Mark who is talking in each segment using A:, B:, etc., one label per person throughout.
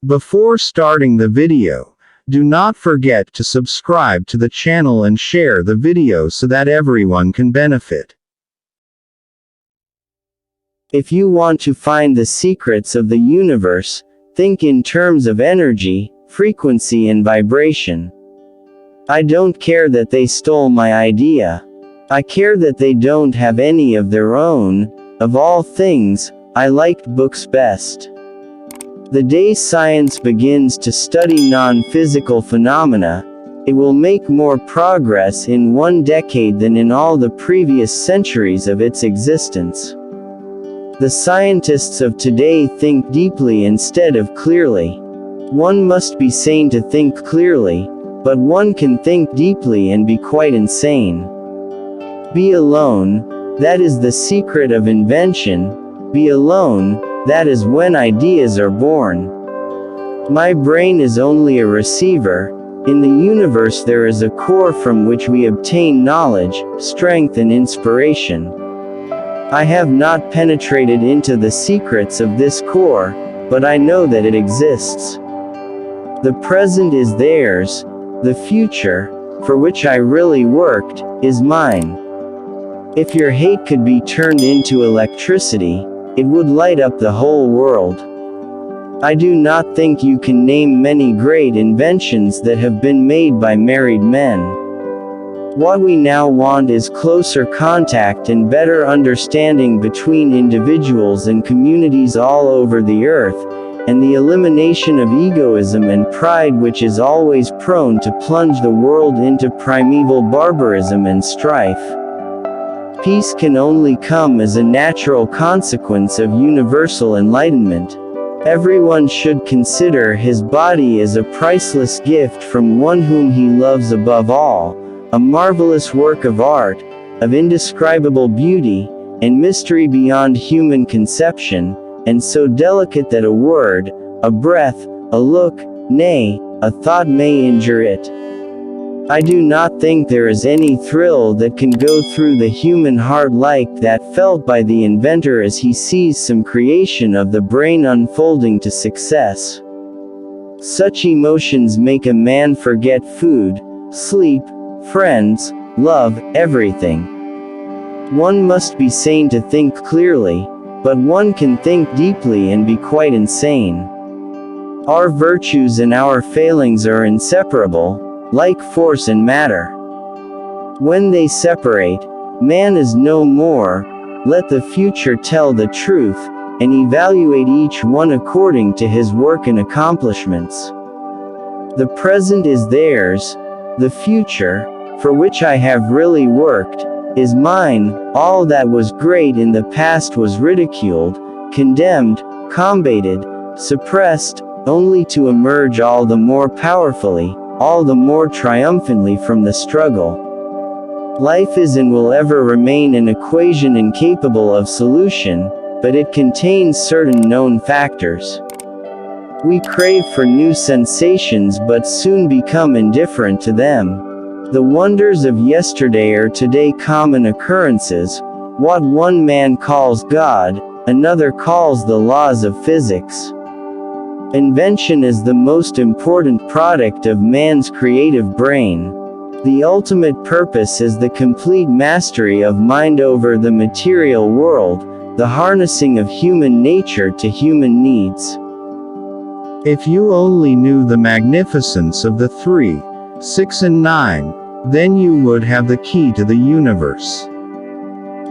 A: Before starting the video, do not forget to subscribe to the channel and share the video so that everyone can benefit.
B: If you want to find the secrets of the universe, think in terms of energy, frequency and vibration. I don't care that they stole my idea. I care that they don't have any of their own. Of all things, I liked books best. The day science begins to study non-physical phenomena, it will make more progress in 1 decade than in all the previous centuries of its existence. The scientists of today think deeply instead of clearly. One must be sane to think clearly, but one can think deeply and be quite insane. Be alone, that is the secret of invention. Be alone, that is when ideas are born. My brain is only a receiver. In the universe there is a core from which we obtain knowledge, strength and inspiration. I have not penetrated into the secrets of this core, but I know that it exists. The present is theirs, the future, for which I really worked, is mine. If your hate could be turned into electricity, it would light up the whole world. I do not think you can name many great inventions that have been made by married men. What we now want is closer contact and better understanding between individuals and communities all over the earth, and the elimination of egoism and pride which is always prone to plunge the world into primeval barbarism and strife. Peace can only come as a natural consequence of universal enlightenment. Everyone should consider his body as a priceless gift from one whom he loves above all, a marvelous work of art, of indescribable beauty, and mystery beyond human conception, and so delicate that a word, a breath, a look, nay, a thought may injure it. I do not think there is any thrill that can go through the human heart like that felt by the inventor as he sees some creation of the brain unfolding to success. Such emotions make a man forget food, sleep, friends, love, everything. One must be sane to think clearly, but one can think deeply and be quite insane. Our virtues and our failings are inseparable, like force and matter. When they separate, man is no more. Let the future tell the truth, and evaluate each one according to his work and accomplishments. The present is theirs, the future, for which I have really worked, is mine. All that was great in the past was ridiculed, condemned, combated, suppressed, only to emerge all the more powerfully, all the more triumphantly from the struggle. Life is and will ever remain an equation incapable of solution, but it contains certain known factors. We crave for new sensations but soon become indifferent to them. The wonders of yesterday are today common occurrences. What one man calls God, another calls the laws of physics. Invention is the most important product of man's creative brain. The ultimate purpose is the complete mastery of mind over the material world, the harnessing of human nature to human needs.
A: If you only knew the magnificence of the 3, 6 and 9, then you would have the key to the universe.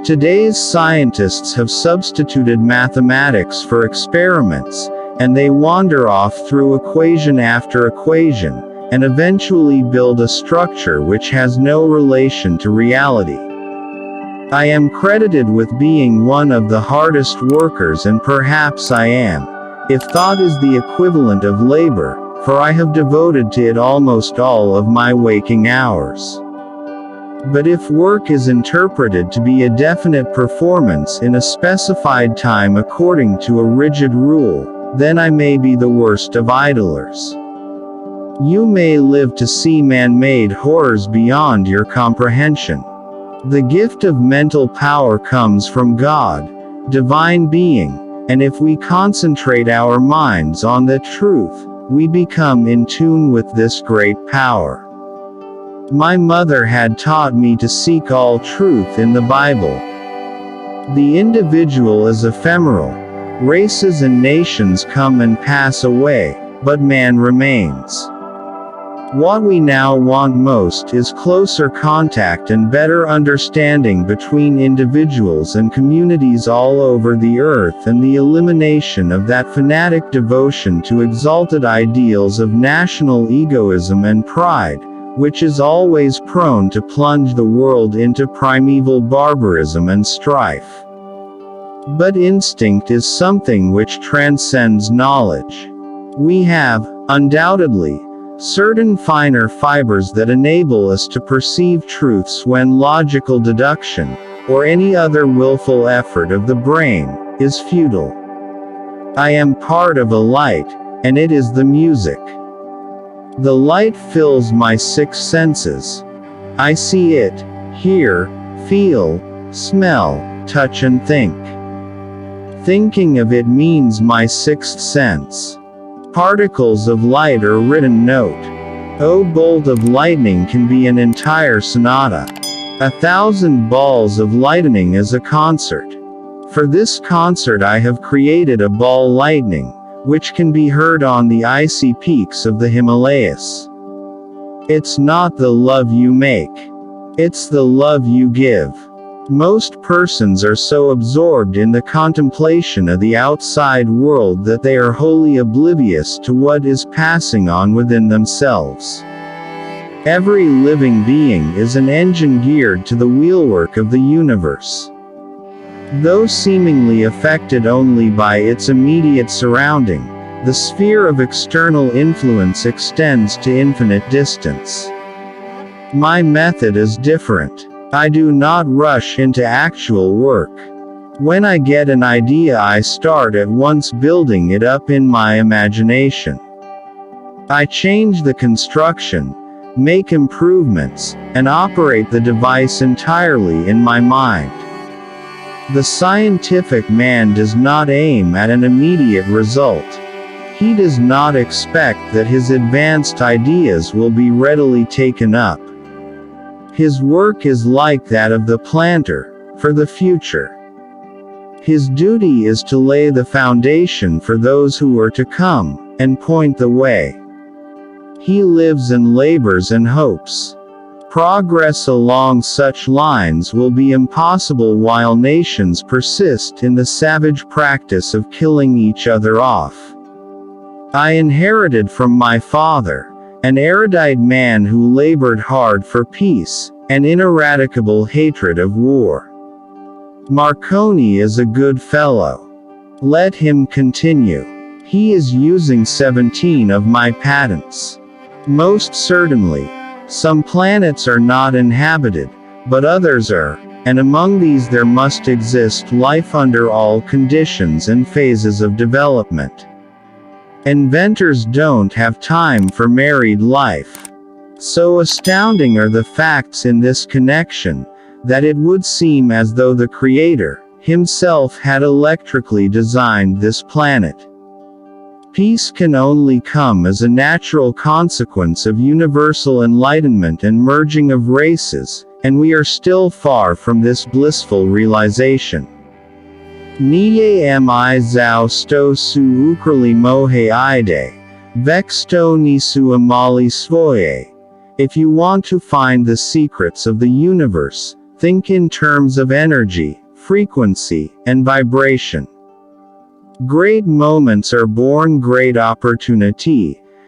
A: Today's scientists have substituted mathematics for experiments, and they wander off through equation after equation, and eventually build a structure which has no relation to reality. I am credited with being one of the hardest workers, and perhaps I am, if thought is the equivalent of labor, for I have devoted to it almost all of my waking hours. But if work is interpreted to be a definite performance in a specified time according to a rigid rule, then I may be the worst of idlers. You may live to see man-made horrors beyond your comprehension. The gift of mental power comes from God, divine being, and if we concentrate our minds on that truth, we become in tune with this great power. My mother had taught me to seek all truth in the Bible. The individual is ephemeral. Races and nations come and pass away, but man remains. What we now want most is closer contact and better understanding between individuals and communities all over the earth, and the elimination of that fanatic devotion to exalted ideals of national egoism and pride, which is always prone to plunge the world into primeval barbarism and strife. But instinct is something which transcends knowledge. We have, undoubtedly, certain finer fibers that enable us to perceive truths when logical deduction, or any other willful effort of the brain, is futile. I am part of a light, and it is the music. The light fills my six senses. I see it, hear, feel, smell, touch and think. Thinking of it means my sixth sense. Particles of light are written note. O bolt of lightning can be an entire sonata. 1,000 balls of lightning is a concert. For this concert I have created a ball lightning, which can be heard on the icy peaks of the Himalayas. It's not the love you make. It's the love you give. Most persons are so absorbed in the contemplation of the outside world that they are wholly oblivious to what is passing on within themselves. Every living being is an engine geared to the wheelwork of the universe. Though seemingly affected only by its immediate surrounding, the sphere of external influence extends to infinite distance. My method is different. I do not rush into actual work. When I get an idea, I start at once building it up in my imagination. I change the construction, make improvements, and operate the device entirely in my mind. The scientific man does not aim at an immediate result. He does not expect that his advanced ideas will be readily taken up. His work is like that of the planter, for the future. His duty is to lay the foundation for those who are to come, and point the way. He lives and labors and hopes. Progress along such lines will be impossible while nations persist in the savage practice of killing each other off. I inherited from my father, an erudite man who labored hard for peace, and ineradicable hatred of war. Marconi is a good fellow. Let him continue. He is using 17 of my patents. Most certainly, some planets are not inhabited, but others are, and among these there must exist life under all conditions and phases of development. Inventors don't have time for married life. So astounding are the facts in this connection, that it would seem as though the Creator, himself had electrically designed this planet. Peace can only come as a natural consequence of universal enlightenment and merging of races, and we are still far from this blissful realization. Niye mi zao sto su ukrali mohe ide, vexto nisu amali svoye. If you want to find the secrets of the universe, think in terms of energy, frequency, and vibration. Great moments are born great opportunity,